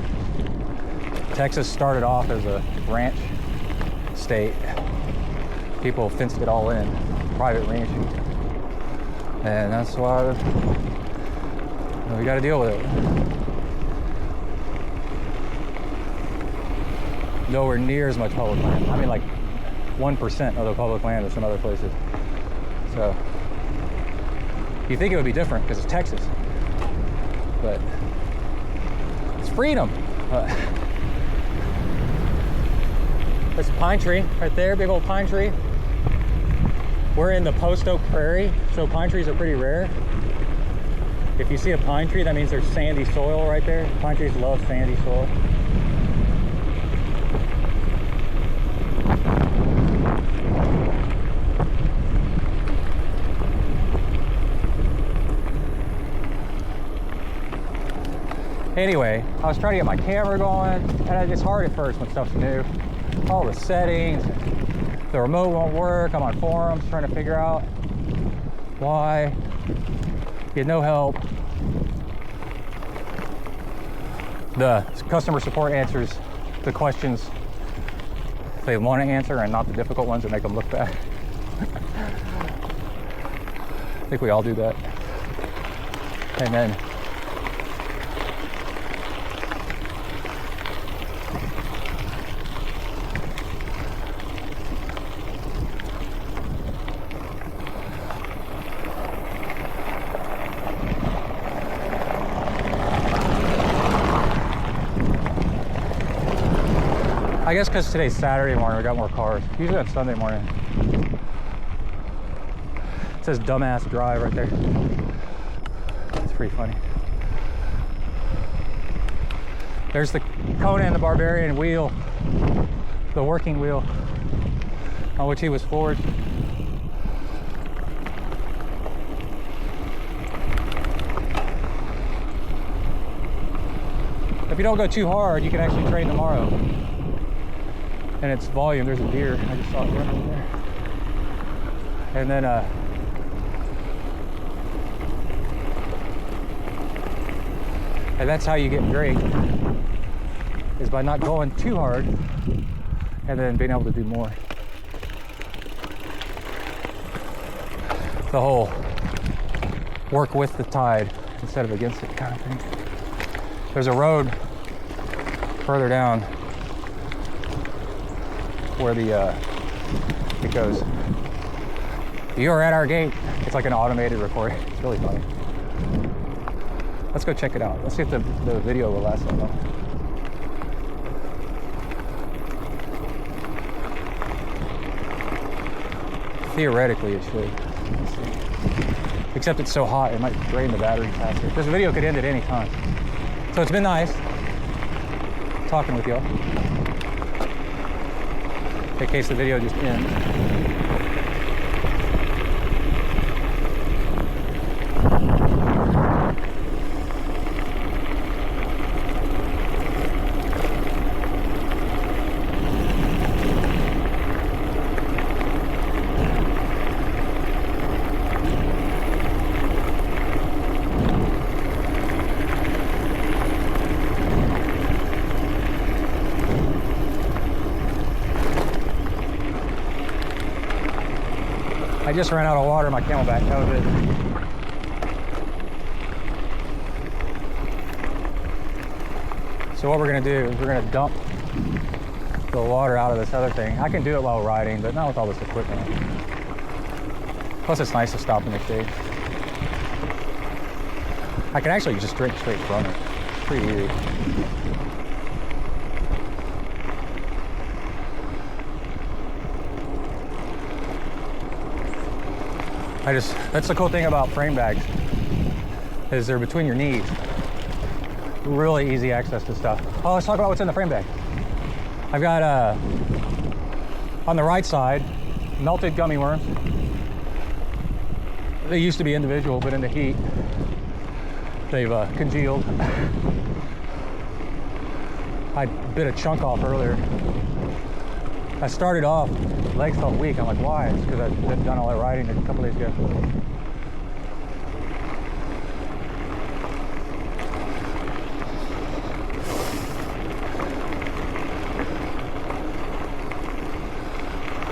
Texas started off as a ranch state. People fenced it all in, private ranching. And that's why we got to deal with it. Nowhere near as much public land. I mean, like 1% of the public land as some other places. So you think it would be different because it's Texas, but it's freedom. There's a pine tree right there, big old pine tree. We're in the post oak prairie, so pine trees are pretty rare. If you see a pine tree, that means there's sandy soil right there. Pine trees love sandy soil. Anyway, I was trying to get my camera going, and it's hard at first when stuff's new. All the settings, the remote won't work. I'm on forums trying to figure out why. Get no help. The customer support answers the questions they want to answer and not the difficult ones that make them look bad. I think we all do that. And then guess because today's Saturday morning, we got more cars. Usually on Sunday morning. It says dumbass drive right there. It's pretty funny. There's the Conan the Barbarian wheel, the working wheel on which he was forged. If you don't go too hard, you can actually train tomorrow. And it's volume. There's a deer. I just saw it run over there. And then and that's how you get great, is by not going too hard and then being able to do more. The whole work with the tide instead of against it kind of thing. There's a road further down where it goes, "You are at our gate." It's like an automated recording. It's really funny. Let's go check it out. Let's see if the video will last that long. Theoretically, it should. Let's see. Except it's so hot, it might drain the battery faster. This video could end at any time. So it's been nice talking with y'all. In case the video just ends. I just ran out of water in my Camelback. That was it. So what we're gonna do is we're gonna dump the water out of this other thing. I can do it while riding, but not with all this equipment. Plus it's nice to stop in the shade. I can actually just drink straight from it. It's pretty easy. That's the cool thing about frame bags, is they're between your knees. Really easy access to stuff. Oh, let's talk about what's in the frame bag. I've got, on the right side, melted gummy worms. They used to be individual, but in the heat, they've congealed. I bit a chunk off earlier. I started off, legs felt weak. I'm like, why? It's because I've done all that riding a couple days ago.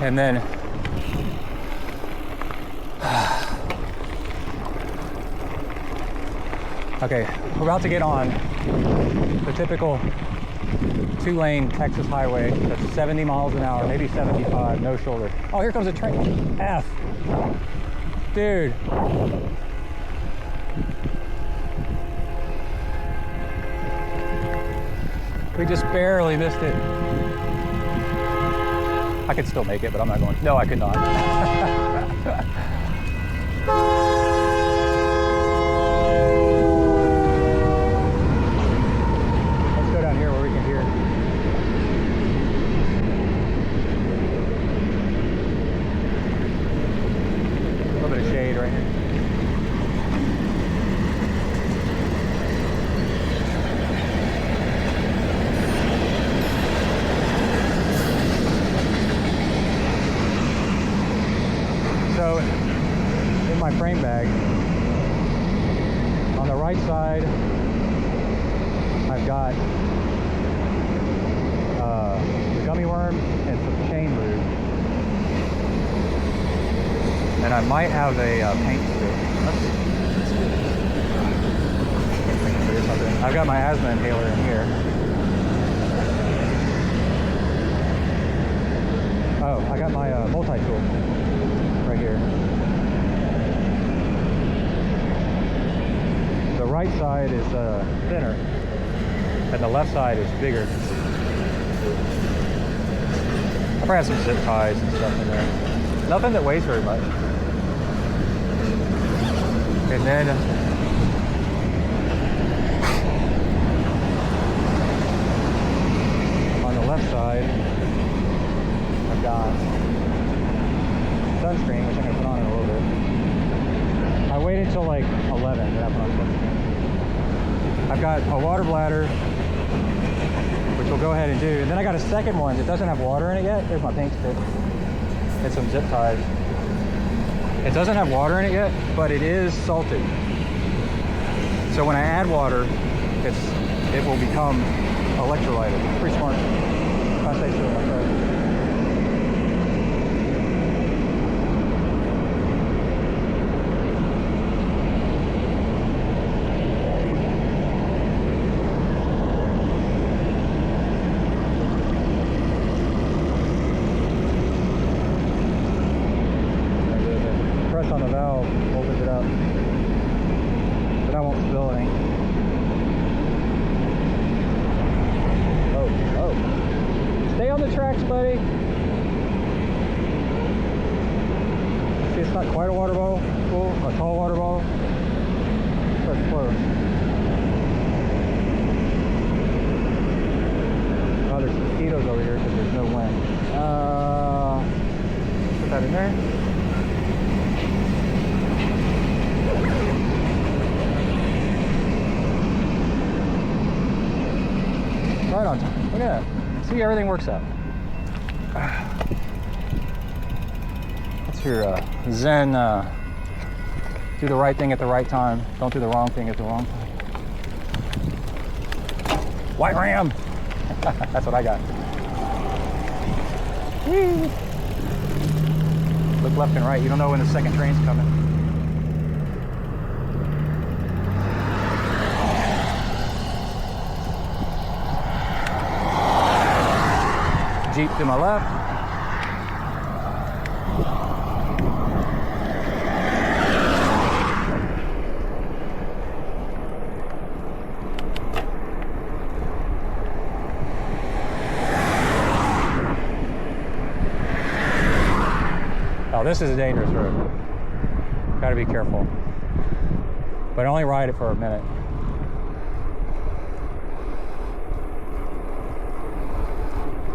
And then okay, we're about to get on the typical 2-lane Texas highway that's 70 miles an hour, maybe 75, no shoulder. Oh, here comes a train. F. Dude. We just barely missed it. I could still make it, but I'm not going. No, I could not. Let's go down here where we can hear. A little bit of shade right here. So, in my frame bag, on the right side, I've got the gummy worm and some chain lube. And I might have a paint strip. I've got my asthma inhaler in here. Oh, I got my multi-tool right here. The right side is thinner, and the left side is bigger. probably have some zip ties and stuff in there. Nothing that weighs very much. And then on the left side, I've got sunscreen, which I'm gonna put on in a little bit. I waited until like 11 to put on sunscreen. I've got a water bladder, which we'll go ahead and do. And then I got a second one that doesn't have water in it yet. There's my paint stick. And some zip ties. It doesn't have water in it yet, but it is salted. So when I add water, it will become electrolyted. Pretty smart. If I say so myself. On the valve opens it up, but I won't spill any. Oh, stay on the tracks, buddy. See, it's not quite a water bottle, cool, a tall water bottle, but it's close. Oh, there's mosquitoes over here because there's no wind. Put that in there. Right on time. Look at that. See, everything works out. That's your Zen, do the right thing at the right time. Don't do the wrong thing at the wrong time. White ram! That's what I got. Whee! Look left and right. You don't know when the second train's coming. Jeep to my left. Oh, this is a dangerous road. Gotta be careful. But only ride it for a minute.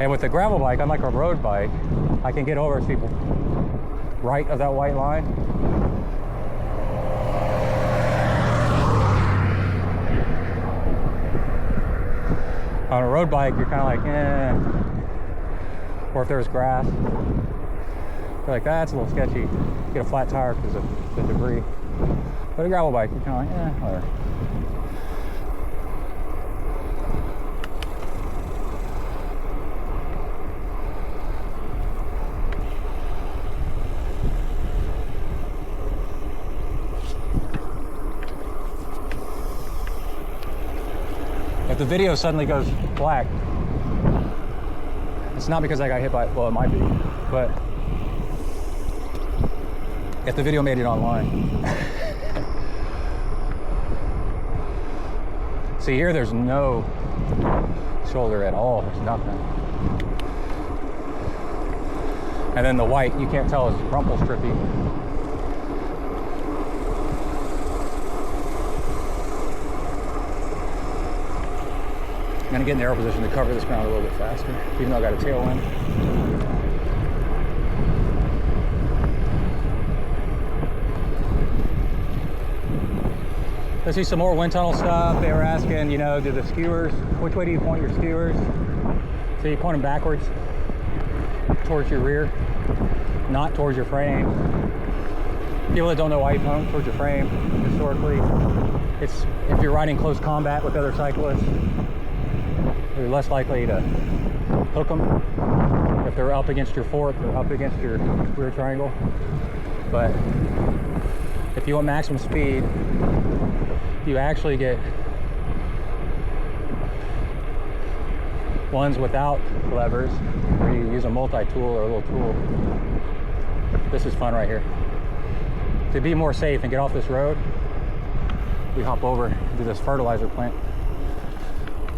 And with the gravel bike, unlike a road bike, I can get over people right of that white line. On a road bike, you're kind of like, eh. Or if there's grass, you're like, that's a little sketchy. Get a flat tire because of the debris. But a gravel bike, you're kind of like, eh, whatever. If the video suddenly goes black, it's not because I got hit by, well, it might be, but if the video made it online. See here, there's no shoulder at all, there's nothing. And then the white, you can't tell, is rumple strippy. I'm gonna get in the aero position to cover this ground a little bit faster, even though I got a tailwind. I see some more wind tunnel stuff. They were asking, you know, do the skewers, which way do you point your skewers? So you point them backwards, towards your rear, not towards your frame. People that don't know why you point them towards your frame, historically, it's if you're riding close combat with other cyclists, you're less likely to hook them if they're up against your fork or up against your rear triangle. But if you want maximum speed, you actually get ones without levers where you use a multi-tool or a little tool. This is fun right here. To be more safe and get off this road, we hop over to this fertilizer plant.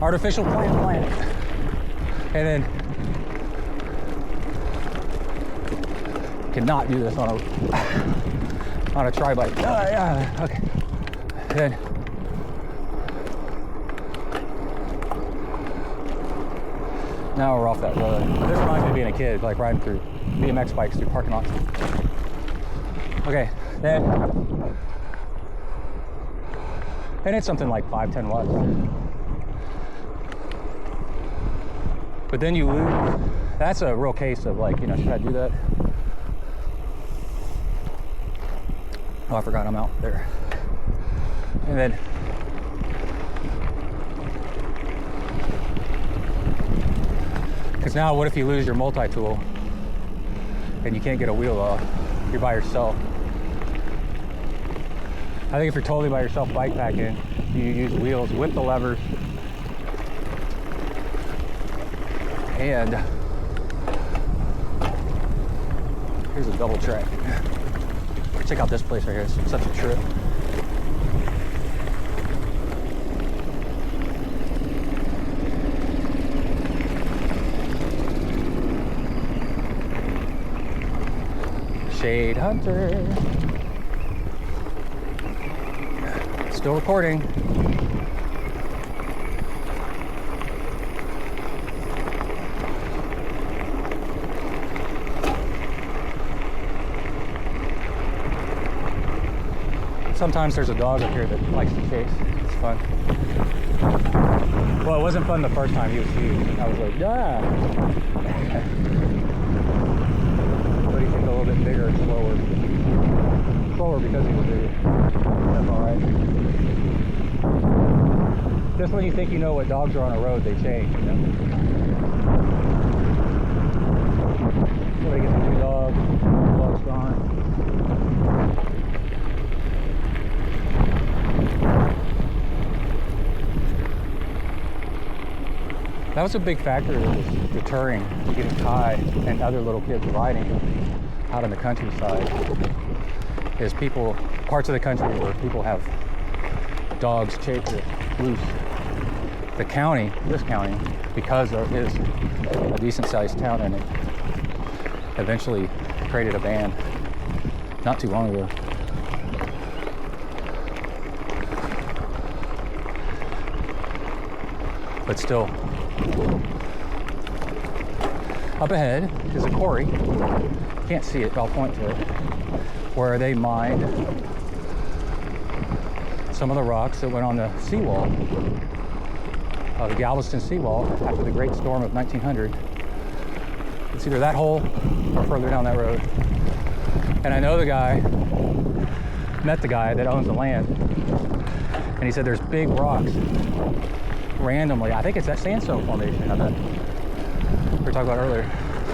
Artificial plant. And then Cannot do this on a tri-bike. Okay. Then now we're off that road. This reminds me of being a kid, like riding through BMX bikes through parking lots. Okay, then, and it's something like 5-10 watts. But then you lose. That's a real case of like, you know, should I do that? Oh, I forgot I'm out there. And then because now what if you lose your multi-tool and you can't get a wheel off? You're by yourself. I think if you're totally by yourself bike packing, you use wheels, whip the levers, and here's a double track. Check out this place right here. It's such a trip. Shade Hunter. Still recording. Sometimes there's a dog up here that likes to chase. It's fun. Well, it wasn't fun the first time. He was huge. I was like, yeah. But he seemed a little bit bigger and slower. Slower because he was bigger. That's all right. Just when you think you know what dogs are on a road, they change, you know. Somebody gets a new dog. The dog's gone. That was a big factor that was deterring getting Kai and other little kids riding out in the countryside. Is people, parts of the country where people have dogs chased loose. The county, this county, because there is a decent sized town in it, eventually created a ban not too long ago. But still, up ahead is a quarry. Can't see it, I'll point to it, where they mined some of the rocks that went on the seawall, the Galveston Seawall, after the Great Storm of 1900. It's either that hole or further down that road. And I know the guy, met the guy that owns the land, and he said there's big rocks randomly. I think it's that sandstone formation I bet we were talking about earlier.